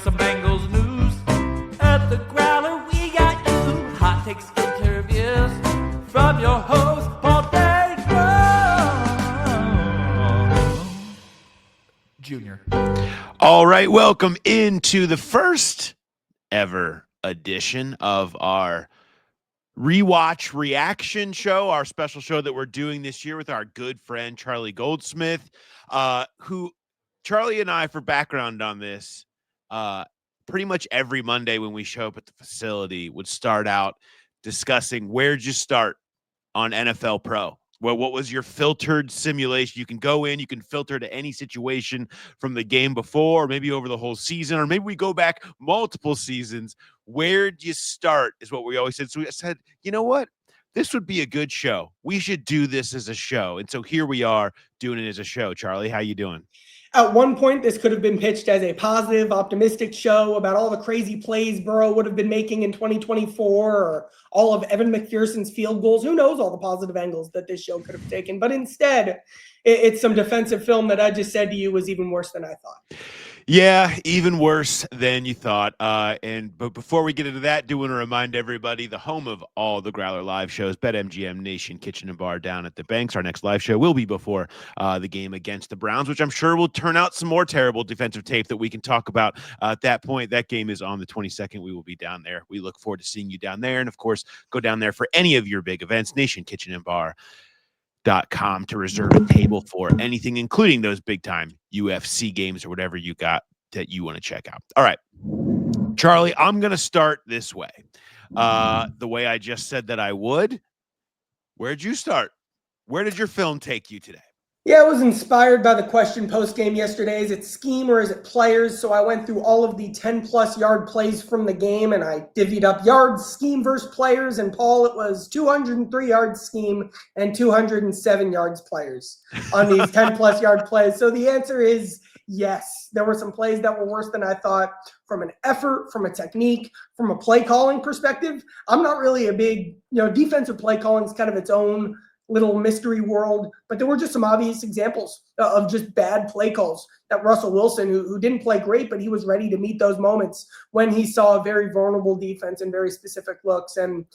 some Bengals news. At the Growler, we got you. Hot takes, interviews from your host, Paul Dangro Jr. All right, welcome into the first ever edition of our Rewatch reaction show, our special show that we're doing this year with our good friend Charlie Goldsmith, who Charlie and I, for background on this, pretty much every Monday when we show up at the facility would start out discussing where'd you start on NFL Pro. Well, what was your filtered simulation? You can go in, you can filter to any situation from the game before, or maybe over the whole season, or maybe we go back multiple seasons. Where'd you start is what we always said. So we said, you know what? This would be a good show. We should do this as a show. And so here we are doing it as a show. Charlie, how you doing? At one point, this could have been pitched as a positive, optimistic show about all the crazy plays Burrow would have been making in 2024 or all of Evan McPherson's field goals. Who knows all the positive angles that this show could have taken. But instead, it's some defensive film that I just said to you was even worse than I thought. Yeah, even worse than you thought. But before we get into that, do want to remind everybody the home of all the Growler live shows, BetMGM Nation Kitchen and Bar down at the Banks. Our next live show will be before the game against the Browns, which I'm sure will turn out some more terrible defensive tape that we can talk about at that point. That game is on the 22nd. We will be down there. We look forward to seeing you down there. And of course, go down there for any of your big events, Nation Kitchen and Bar. .com to reserve a table for anything, including those big time UFC games or whatever you got that you want to check out. All right, Charlie, I'm going to start this way. The way I just said that I would. Where'd you start? Where did your film take you today? Yeah, I was inspired by the question post-game yesterday. Is it scheme or is it players? So I went through all of the 10-plus yard plays from the game, and I divvied up yards, scheme versus players. And, Paul, it was 203 yards scheme and 207 yards players on these 10-plus yard plays. So the answer is yes. There were some plays that were worse than I thought from an effort, from a technique, from a play calling perspective. I'm not really a big, defensive play calling is kind of its own little mystery world, but there were just some obvious examples of just bad play calls that Russell Wilson, who didn't play great, but he was ready to meet those moments when he saw a very vulnerable defense and very specific looks. And,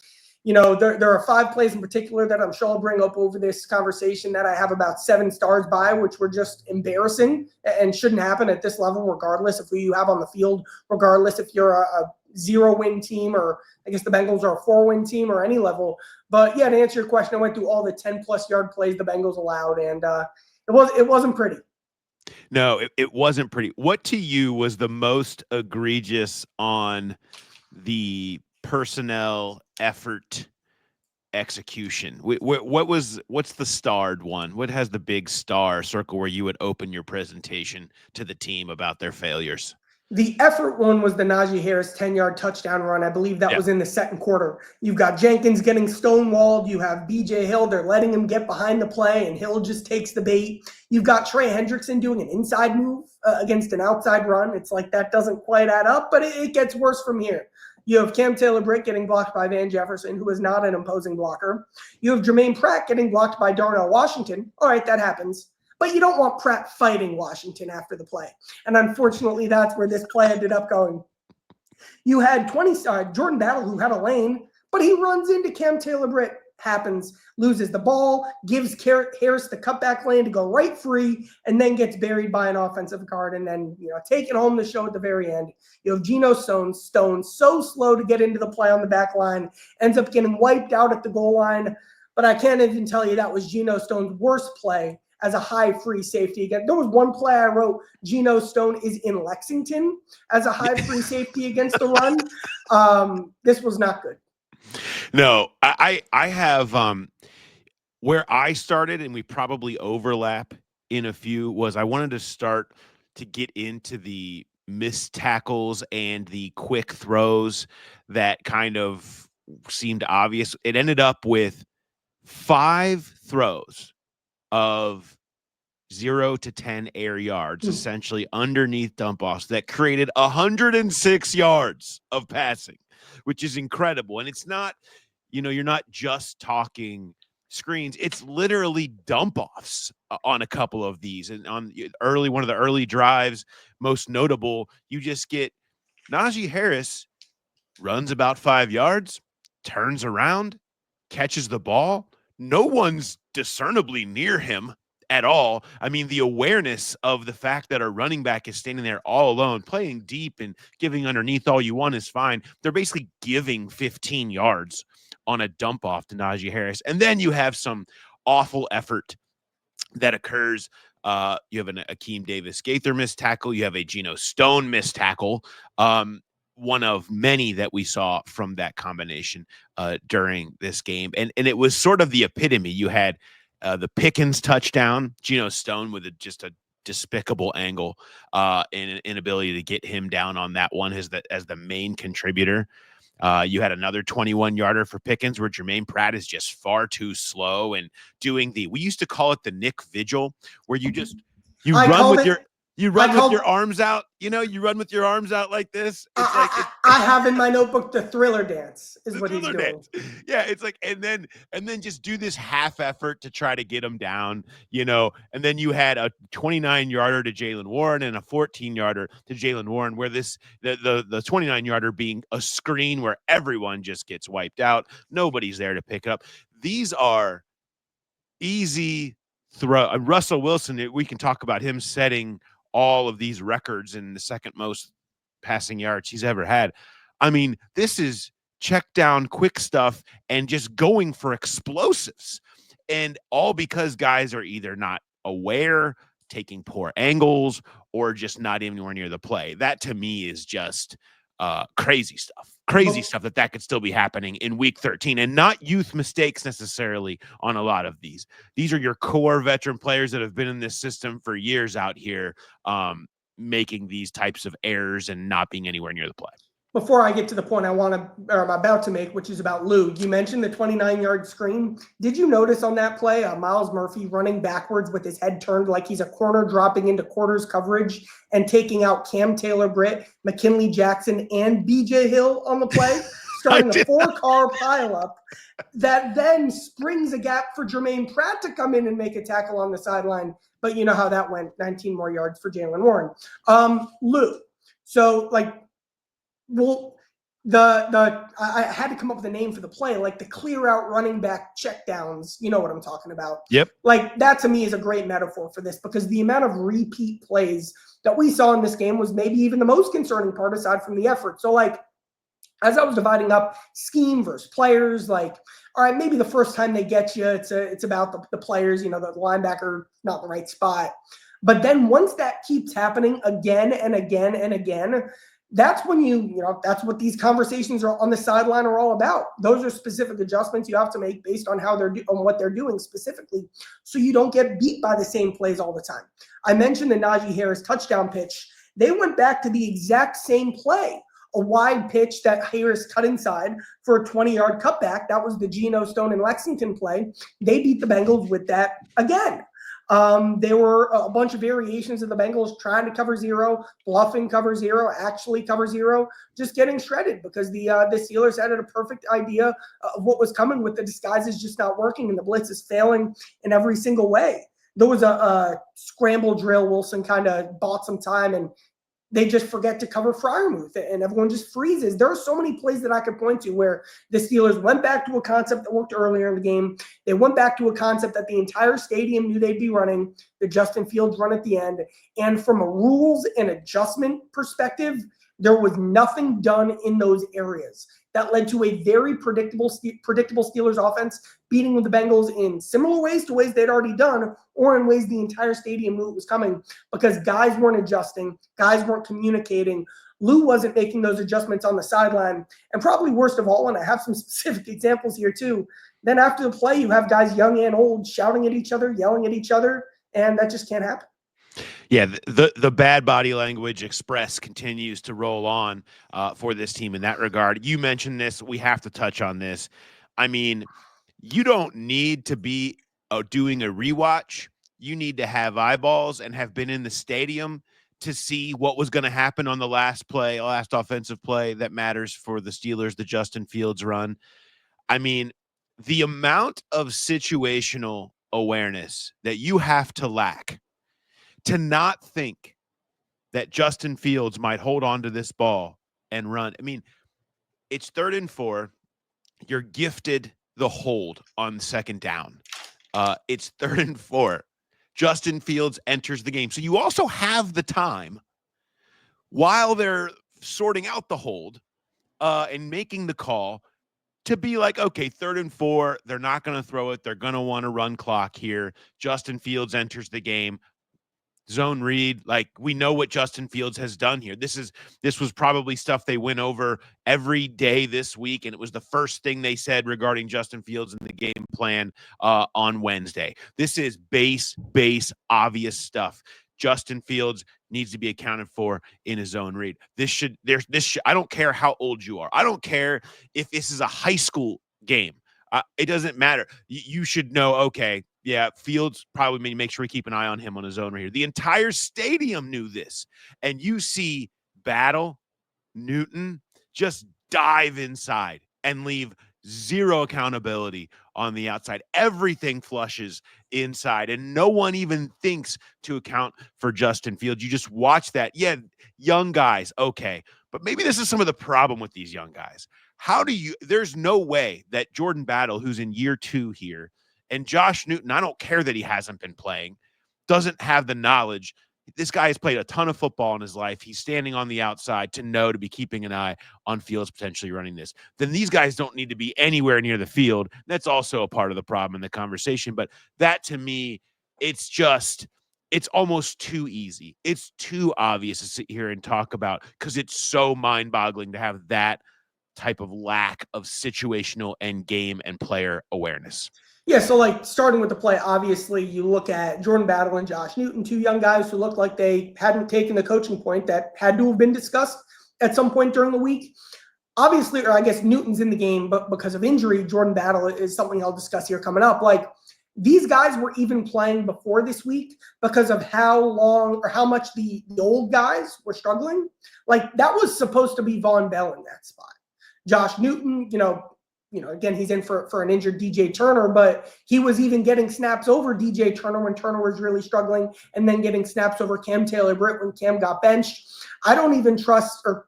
there are 5 plays in particular that I'm sure I'll bring up over this conversation that I have about 7 stars by, which were just embarrassing and shouldn't happen at this level, regardless of who you have on the field, regardless if you're a 0-win team, or I guess the Bengals are a 4-win team, or any level. But yeah, to answer your question, I went through all the 10-plus yard plays the Bengals allowed, and it wasn't pretty. No, it wasn't pretty. What to you was the most egregious on the personnel effort execution? What's the starred one? What has the big star circle where you would open your presentation to the team about their failures? The effort one was the Najee Harris 10-yard touchdown run. I believe that was in the second quarter. You've got Jenkins getting stonewalled. You have B.J. Hill. They're letting him get behind the play, and Hill just takes the bait. You've got Trey Hendrickson doing an inside move against an outside run. It's like that doesn't quite add up, but it gets worse from here. You have Cam Taylor-Britt getting blocked by Van Jefferson, who is not an imposing blocker. You have Jermaine Pratt getting blocked by Darnell Washington. All right, that happens. But you don't want Pratt fighting Washington after the play. And unfortunately, that's where this play ended up going. You had Jordan Battle, who had a lane, but he runs into Cam Taylor-Britt, happens, loses the ball, gives Harris the cutback lane to go right free, and then gets buried by an offensive guard, and then taking home the show at the very end. You have Geno Stone, so slow to get into the play on the back line, ends up getting wiped out at the goal line. But I can't even tell you that was Geno Stone's worst play as a high free safety. Again, there was one play I wrote, Geno Stone is in Lexington as a high free safety against the run. This was not good. No, I have where I started, and we probably overlap in a few, was I wanted to start to get into the missed tackles and the quick throws that kind of seemed obvious. It ended up with 5 throws of 0 to 10 air yards, essentially underneath dump offs that created 106 yards of passing, which is incredible. And it's not, you're not just talking screens. It's literally dump offs on a couple of these. And on one of the early drives, most notable, you just get Najee Harris runs about 5 yards, turns around, catches the ball. No one's discernibly near him at all. I mean, the awareness of the fact that a running back is standing there all alone, playing deep and giving underneath all you want is fine. They're basically giving 15 yards on a dump off to Najee Harris. And then you have some awful effort that occurs. You have an Akeem Davis Gaither missed tackle. You have a Geno Stone missed tackle. One of many that we saw from that combination during this game. And it was sort of the epitome. You had the Pickens touchdown, Geno Stone with just a despicable angle and an inability to get him down on that one as the main contributor. You had another 21-yarder for Pickens where Jermaine Pratt is just far too slow and doing we used to call it the Nick Vigil, where you run with your arms out. You run with your arms out like this. It's I have in my notebook the Thriller dance is what he's doing. Dance. Yeah, it's like and then just do this half effort to try to get him down, and then you had a 29-yarder to Jaylen Warren and a 14-yarder to Jaylen Warren, where the 29-yarder being a screen where everyone just gets wiped out. Nobody's there to pick up. These are easy throw. Russell Wilson, we can talk about him setting all of these records in the second most passing yards he's ever had. I mean, this is check down quick stuff and just going for explosives, and all because guys are either not aware, taking poor angles, or just not anywhere near the play. That to me is just crazy stuff that could still be happening in week 13, and not youth mistakes necessarily on a lot of these. These are your core veteran players that have been in this system for years out here, making these types of errors and not being anywhere near the play. Before I get to the point I'm about to make, which is about Lou, you mentioned the 29-yard screen. Did you notice on that play, Miles Murphy running backwards with his head turned like he's a corner, dropping into quarters coverage and taking out Cam Taylor-Britt, McKinley Jackson, and BJ Hill on the play, starting a 4-car pileup that then springs a gap for Jermaine Pratt to come in and make a tackle on the sideline. But you know how that went, 19 more yards for Jaylen Warren. Lou, so well, I had to come up with a name for the play, like the clear out running back checkdowns. You know what I'm talking about. Yep. Like that to me is a great metaphor for this, because the amount of repeat plays that we saw in this game was maybe even the most concerning part aside from the effort. So as I was dividing up scheme versus players, all right, maybe the first time they get you, it's about the players, the linebacker, not the right spot. But then once that keeps happening again and again and again, that's when that's what these conversations are on the sideline are all about. Those are specific adjustments you have to make based on how on what they're doing specifically, so you don't get beat by the same plays all the time. I mentioned the Najee Harris touchdown pitch. They went back to the exact same play, a wide pitch that Harris cut inside for a 20-yard cutback. That was the Geno Stone and Lexington play. They beat the Bengals with that again. There were a bunch of variations of the Bengals trying to cover zero, bluffing cover zero, actually cover zero, just getting shredded because the Steelers had a perfect idea of what was coming, with the disguises just not working and the blitz is failing in every single way. There was a scramble drill. Wilson kind of bought some time and they just forget to cover Freiermuth and everyone just freezes. There are so many plays that I could point to where the Steelers went back to a concept that worked earlier in the game. They went back to a concept that the entire stadium knew they'd be running, the Justin Fields run at the end. And from a rules and adjustment perspective, there was nothing done in those areas that led to a very predictable Steelers offense beating the Bengals in similar ways to ways they'd already done, or in ways the entire stadium knew it was coming, because guys weren't adjusting, guys weren't communicating. Lou wasn't making those adjustments on the sideline. And probably worst of all, and I have some specific examples here too, then after the play, you have guys young and old shouting at each other, yelling at each other, and that just can't happen. Yeah, the bad body language express continues to roll on for this team in that regard. You mentioned this. We have to touch on this. I mean, you don't need to be doing a rewatch. You need to have eyeballs and have been in the stadium to see what was going to happen on the last offensive play that matters for the Steelers, the Justin Fields run. I mean, the amount of situational awareness that you have to lack to not think that Justin Fields might hold on to this ball and run. I mean, it's 3rd and 4. You're gifted the hold on 2nd down. It's 3rd and 4. Justin Fields enters the game. So you also have the time while they're sorting out the hold and making the call to be like, okay, 3rd and 4, they're not going to throw it. They're going to want to run clock here. Justin Fields enters the game. Zone read, like we know what Justin Fields has done here. This was probably stuff they went over every day this week, and it was the first thing they said regarding Justin Fields in the game plan on Wednesday. This is base obvious stuff. Justin Fields needs to be accounted for in his zone read. I don't care how old you are. I don't care if this is a high school game. It doesn't matter. You should know, okay, yeah, Fields probably make sure we keep an eye on him on his zone right here. The entire stadium knew this. And you see Battle, Newton just dive inside and leave zero accountability on the outside. Everything flushes inside, and no one even thinks to account for Justin Fields. You just watch that. Yeah, young guys, okay. But maybe this is some of the problem with these young guys. There's no way that Jordan Battle, who's in year 2 here, and Josh Newton, I don't care that he hasn't been playing, doesn't have the knowledge. This guy has played a ton of football in his life. He's standing on the outside to be keeping an eye on Fields potentially running this. Then these guys don't need to be anywhere near the field. That's also a part of the problem in the conversation. But that, to me, it's almost too easy. It's too obvious to sit here and talk about because it's so mind-boggling to have that type of lack of situational and game and player awareness. Yeah, so like starting with the play, obviously you look at Jordan Battle and Josh Newton, 2 young guys who looked like they hadn't taken the coaching point that had to have been discussed at some point during the week. Obviously, or I guess Newton's in the game, but because of injury, Jordan Battle is something I'll discuss here coming up. Like these guys were even playing before this week because of how long or how much the old guys were struggling. Like that was supposed to be Von Bell in that spot. Josh Newton, again, he's in for an injured DJ Turner, but he was even getting snaps over DJ Turner when Turner was really struggling, and then getting snaps over Cam Taylor-Britt when Cam got benched. I don't even trust, or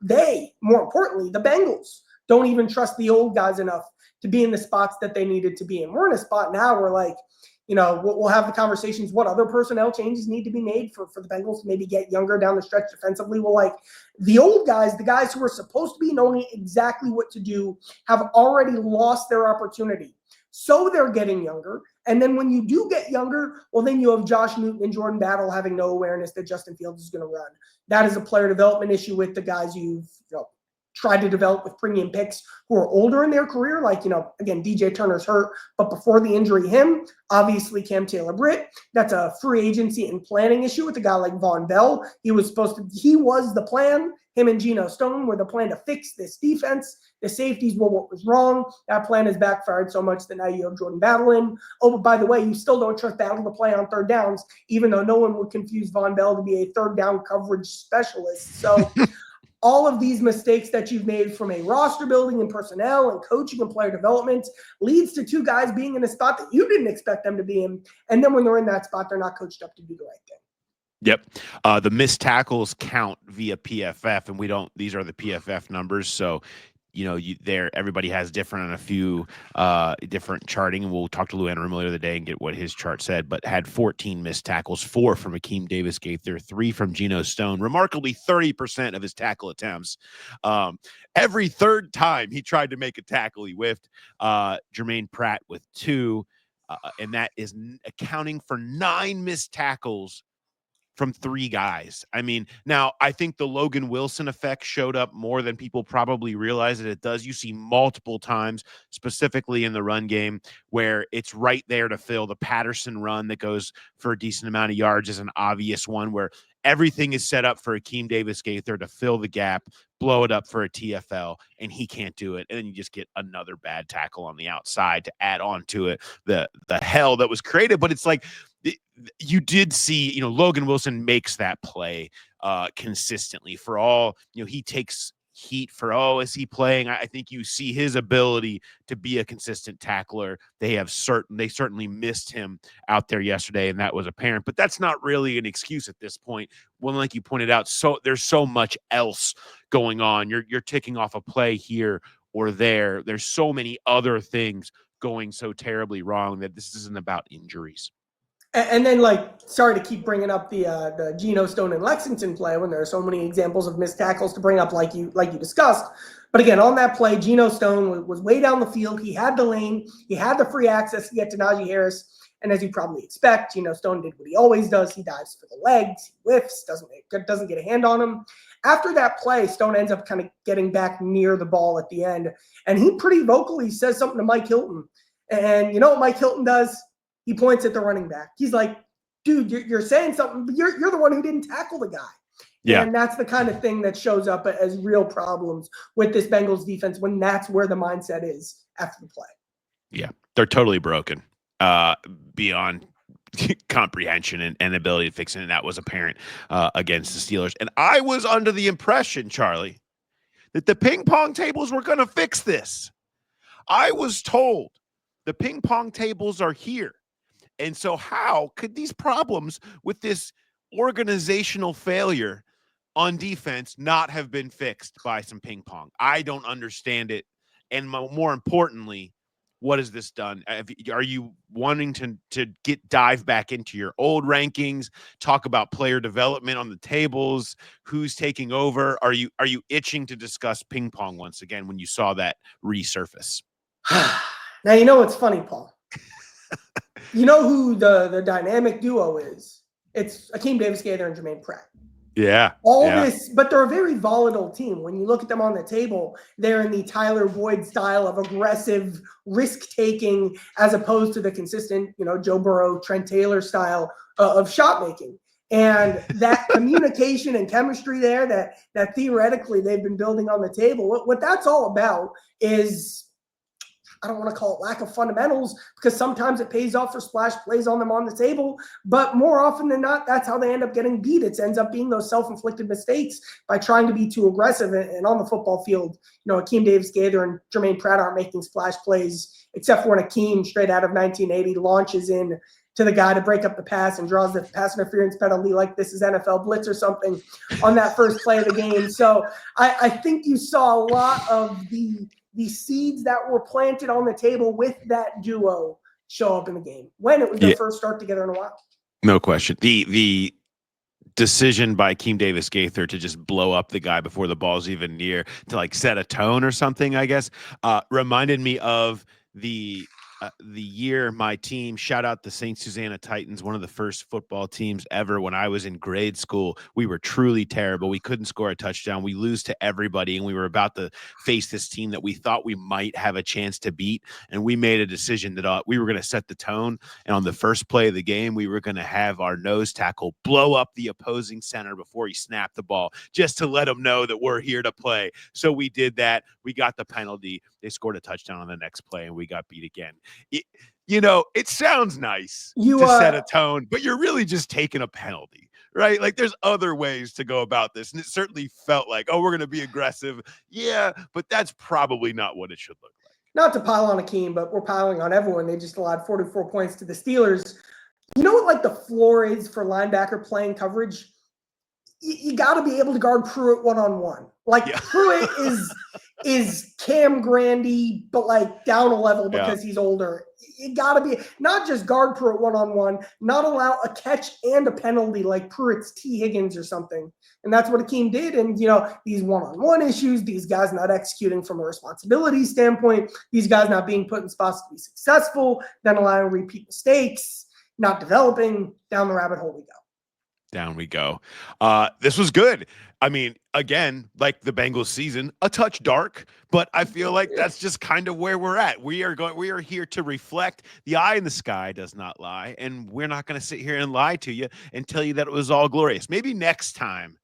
more importantly, the Bengals don't even trust the old guys enough to be in the spots that they needed to be in. We're in a spot now where, like, we'll have the conversations, what other personnel changes need to be made for the Bengals to maybe get younger down the stretch defensively. Well, like the old guys, the guys who are supposed to be knowing exactly what to do, have already lost their opportunity. So they're getting younger. And then when you do get younger, well, then you have Josh Newton and Jordan Battle having no awareness that Justin Fields is going to run. That is a player development issue with the guys you've tried to develop with premium picks who are older in their career. Like, again, DJ Turner's hurt, but before the injury, obviously Cam Taylor-Britt, that's a free agency and planning issue with a guy like Von Bell. He was the plan. Him and Geno Stone were the plan to fix this defense. The safeties were what was wrong. That plan has backfired so much that now you have Jordan Battle in. Oh, but by the way, you still don't trust Battle to play on 3rd downs, even though no one would confuse Von Bell to be a 3rd down coverage specialist. So all of these mistakes that you've made from a roster building and personnel and coaching and player development leads to 2 guys being in a spot that you didn't expect them to be in. And then when they're in that spot, they're not coached up to do the right thing. Yep. The missed tackles count via PFF, and these are the PFF numbers. So, everybody has different on a few different charting, and we'll talk to Lou Anarumo the other day and get what his chart said, but had 14 missed tackles, 4 from Akeem Davis-Gaither, 3 from Geno Stone, remarkably 30% of his tackle attempts. Every 3rd time he tried to make a tackle, he whiffed. Jermaine Pratt with 2, and that is accounting for 9 missed tackles from 3 guys. I mean, now I think the Logan Wilson effect showed up more than people probably realize that it does. You see multiple times, specifically in the run game, where it's right there to fill. The Patterson run that goes for a decent amount of yards is an obvious one where everything is set up for Akeem Davis-Gaither to fill the gap, blow it up for a TFL, and he can't do it. And then you just get another bad tackle on the outside to add on to it the hell that was created. But it's like, you did see, Logan Wilson makes that play consistently for all, he takes heat for, is he playing? I think you see his ability to be a consistent tackler. They certainly missed him out there yesterday, and that was apparent. But that's not really an excuse at this point. Well, like you pointed out, there's so much else going on. You're ticking off a play here or there. There's so many other things going so terribly wrong that this isn't about injuries. And then, sorry to keep bringing up the Geno Stone and Lexington play when there are so many examples of missed tackles to bring up, like you discussed. But again, on that play, Geno Stone was way down the field. He had the lane. He had the free access to get to Najee Harris. And as you probably expect, Geno Stone did what he always does. He dives for the legs, he whiffs, doesn't get a hand on him. After that play, Stone ends up kind of getting back near the ball at the end. And he pretty vocally says something to Mike Hilton. And you know what Mike Hilton does? He points at the running back. He's like, dude, you're saying something, but you're the one who didn't tackle the guy. Yeah. And that's the kind of thing that shows up as real problems with this Bengals defense when that's where the mindset is after the play. Yeah, they're totally broken beyond comprehension and ability to fix it. And that was apparent against the Steelers. And I was under the impression, Charlie, that the ping pong tables were going to fix this. I was told the ping pong tables are here. And so how could these problems with this organizational failure on defense not have been fixed by some ping pong? I don't understand it. And more importantly, what has this done? Are you wanting to dive back into your old rankings, talk about player development on the tables, who's taking over? Are you itching to discuss ping pong once again when you saw that resurface? Now, you know what's funny, Paul? You know who the dynamic duo is? It's Akeem Davis-Gaither and Jermaine Pratt. Yeah. This, but they're a very volatile team. When you look at them on the table, they're in the Tyler Boyd style of aggressive risk-taking as opposed to the consistent, Joe Burrow, Trent Taylor style of shot making. And that communication and chemistry there that theoretically they've been building on the table, what that's all about is, I don't want to call it lack of fundamentals, because sometimes it pays off for splash plays on them on the table, but more often than not, that's how they end up getting beat. It ends up being those self-inflicted mistakes by trying to be too aggressive. And on the football field, Akeem Davis-Gaither and Jermaine Pratt aren't making splash plays, except for when Akeem, straight out of 1980, launches in to the guy to break up the pass and draws the pass interference penalty like this is NFL blitz or something on that first play of the game. So I think you saw a lot of the seeds that were planted on the table with that duo show up in the game when it was their first start together in a while. No question. The decision by Akeem Davis-Gaither to just blow up the guy before the ball's even near to set a tone or something, I guess, reminded me of the year my team, shout out the St. Susanna Titans, one of the first football teams ever. When I was in grade school, we were truly terrible. We couldn't score a touchdown. We lose to everybody, and we were about to face this team that we thought we might have a chance to beat. And we made a decision that we were going to set the tone. And on the first play of the game, we were going to have our nose tackle blow up the opposing center before he snapped the ball, just to let him know that we're here to play. So we did that. We got the penalty. They scored a touchdown on the next play, and we got beat again. It sounds nice to set a tone, but you're really just taking a penalty, right? There's other ways to go about this. And it certainly felt like, we're going to be aggressive. Yeah, but that's probably not what it should look like. Not to pile on Akeem, but we're piling on everyone. They just allowed 44 points to the Steelers. You know what, the floor is for linebacker playing coverage? You got to be able to guard Pruitt one-on-one. Pruitt is Cam Grandy, but down a level because he's older. You got to be not just guard Pruitt one-on-one, not allow a catch and a penalty like Pruitt's T. Higgins or something. And that's what Akeem did. And, these one-on-one issues, these guys not executing from a responsibility standpoint, these guys not being put in spots to be successful, then allowing repeat mistakes, not developing, down the rabbit hole we go. Down we go. This was good. I mean, again, like the Bengals season, a touch dark, but I feel like that's just kind of where we're at. We are here to reflect. The eye in the sky does not lie, and we're not going to sit here and lie to you and tell you that it was all glorious. Maybe next time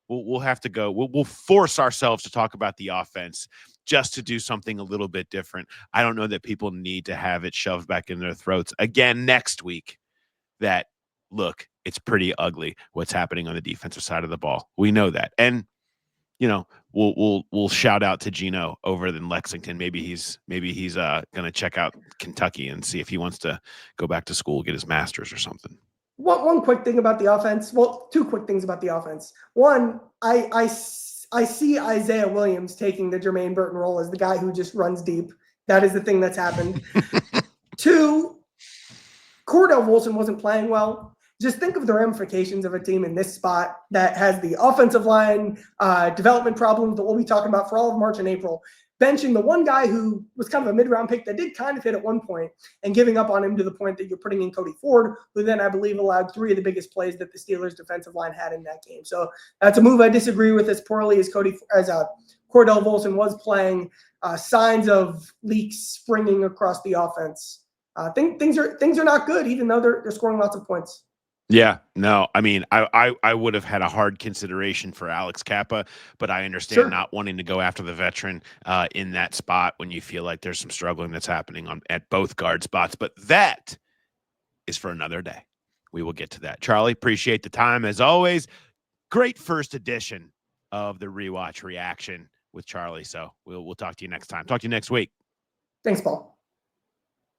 we'll have to go. We'll force ourselves to talk about the offense just to do something a little bit different. I don't know that people need to have it shoved back in their throats again next week. That look, it's pretty ugly what's happening on the defensive side of the ball. We know that. And we'll shout out to Gino over in Lexington. Maybe he's gonna check out Kentucky and see if he wants to go back to school, get his master's or something. One quick thing about the offense. Well, two quick things about the offense. One, I see Isaiah Williams taking the Jermaine Burton role as the guy who just runs deep. That is the thing that's happened. Two, Cordell Wilson wasn't playing well. Just think of the ramifications of a team in this spot that has the offensive line development problems that we'll be talking about for all of March and April. Benching the one guy who was kind of a mid-round pick that did kind of hit at one point and giving up on him to the point that you're putting in Cody Ford, who then I believe allowed 3 of the biggest plays that the Steelers defensive line had in that game. So that's a move I disagree with as poorly as Cordell Wilson was playing. Signs of leaks springing across the offense. Things are not good, even though they're scoring lots of points. Yeah, no, I mean, I would have had a hard consideration for Alex Kappa, but I understand not wanting to go after the veteran in that spot when you feel like there's some struggling that's happening at both guard spots. But that is for another day. We will get to that. Charlie, appreciate the time as always. Great first edition of the Rewatch Reaction with Charlie. So we'll talk to you next time. Talk to you next week. Thanks, Paul.